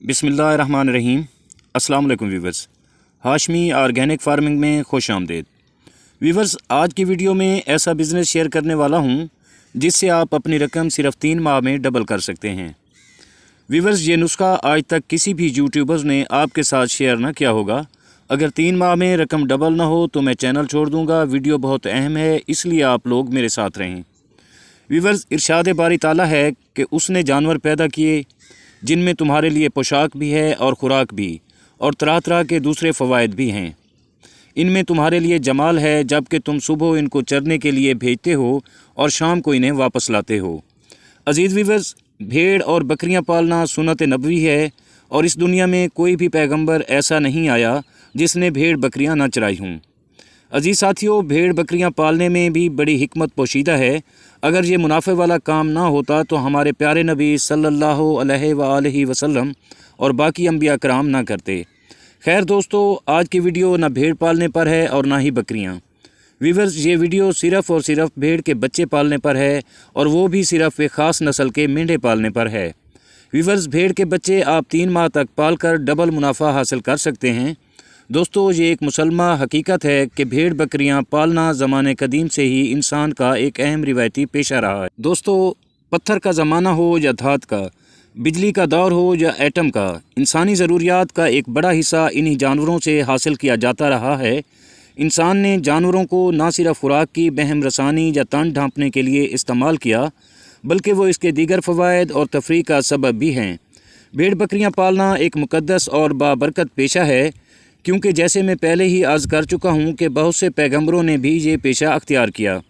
बिस्मिल्लाहिर्रहमानिर्रहीम। अस्सलाम वालेकुम व्यूवर्स, हाशमी ऑर्गेनिक फार्मिंग में खुश आमदेद। व्यूवर्स, आज की वीडियो में ऐसा बिज़नेस शेयर करने वाला हूं जिससे आप अपनी रकम सिर्फ 3 माह में डबल कर सकते हैं। व्यूवर्स, ये नुस्खा आज तक किसी भी यूट्यूबर्स ने आपके साथ शेयर ना किया होगा। अगर 3 माह में रकम डबल ना हो तो मैं चैनल छोड़ दूँगा। वीडियो बहुत अहम है, इसलिए आप लोग मेरे साथ रहें। व्यूवर्स, इरशाद बारी ताला है कि उसने जानवर पैदा किए जिनमें तुम्हारे लिए पोशाक भी है और ख़ुराक भी, और तरह तरह के दूसरे फ़वाइद भी हैं। इनमें तुम्हारे लिए जमाल है जबकि तुम सुबह इनको चरने के लिए भेजते हो और शाम को इन्हें वापस लाते हो। अज़ीज़ व्यूवर्स, भेड़ और बकरियां पालना सुन्नत नबवी है और इस दुनिया में कोई भी पैगंबर ऐसा नहीं आया जिसने भेड़ बकरियां ना चराई हों। अजीज़ साथियों, भेड़ बकरियां पालने में भी बड़ी हिकमत पोशीदा है। अगर ये मुनाफे वाला काम ना होता तो हमारे प्यारे नबी सल्लल्लाहु अलैहि वसल्लम और बाकी अंबिया कराम ना करते। खैर दोस्तों, आज की वीडियो ना भेड़ पालने पर है और ना ही बकरियां। व्यूवर्स, ये वीडियो सिर्फ़ और सिर्फ भेड़ के बच्चे पालने पर है, और वो भी सिर्फ एक ख़ास नस्ल के मेंढे पालने पर है। व्यूवर्स, भेड़ के बच्चे आप 3 माह तक पाल कर डबल मुनाफा हासिल कर सकते हैं। दोस्तों, ये एक मुसलमा हकीकत है कि भेड़ बकरियां पालना ज़माने कदीम से ही इंसान का एक अहम रिवायती पेशा रहा है। दोस्तों, पत्थर का ज़माना हो या धात का, बिजली का दौर हो या एटम का, इंसानी ज़रूरियात का एक बड़ा हिस्सा इन्हीं जानवरों से हासिल किया जाता रहा है। इंसान ने जानवरों को ना सिर्फ खुराक की बहम रसानी या तन ढांपने के लिए इस्तेमाल किया, बल्कि वो इसके दीगर फ़वाइद और तफरीह का सबब भी हैं। भेड़ बकरियाँ पालना एक मुक़द्दस और बाबरकत पेशा है, क्योंकि जैसे मैं पहले ही अर्ज़ कर चुका हूँ कि बहुत से पैगंबरों ने भी ये पेशा अख्तियार किया।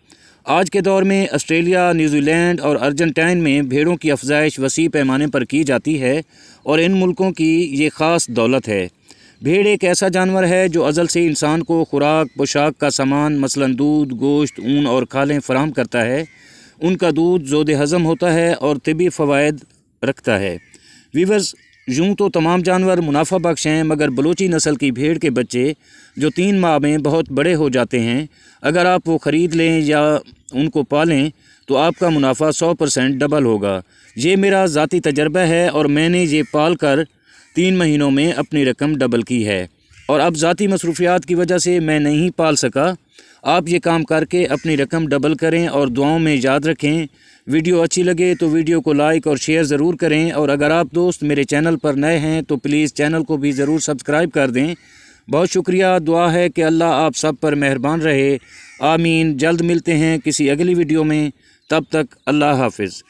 आज के दौर में ऑस्ट्रेलिया, न्यूजीलैंड और अर्जेंटाइन में भेड़ों की अफजाइश वसी पैमाने पर की जाती है और इन मुल्कों की ये ख़ास दौलत है। भेड़ एक ऐसा जानवर है जो अज़ल से इंसान को खुराक, पोशाक का सामान मसलन दूध, गोश्त, ऊन और खालें फराहम करता है। उनका दूध ज़ोद हज़म होता है और तिबी फ़वाइद रखता है। व्यूवर्स, यूँ तो तमाम जानवर मुनाफा बख्श हैं, मगर बलोची नस्ल की भेड़ के बच्चे जो 3 माह में बहुत बड़े हो जाते हैं, अगर आप वो ख़रीद लें या उनको पालें तो आपका मुनाफा 100% डबल होगा। ये मेरा ज़ाती तजर्बा है और मैंने ये पाल कर 3 महीनों में अपनी रकम डबल की है, और अब ज़ाती मसरूफियात की वजह से मैं नहीं पाल सका। आप ये काम करके अपनी रकम डबल करें और दुआओं में याद रखें। वीडियो अच्छी लगे तो वीडियो को लाइक और शेयर ज़रूर करें, और अगर आप दोस्त मेरे चैनल पर नए हैं तो प्लीज़ चैनल को भी ज़रूर सब्सक्राइब कर दें। बहुत शुक्रिया। दुआ है कि अल्लाह आप सब पर मेहरबान रहे। आमीन। जल्द मिलते हैं किसी अगली वीडियो में, तब तक अल्लाह हाफ़िज़।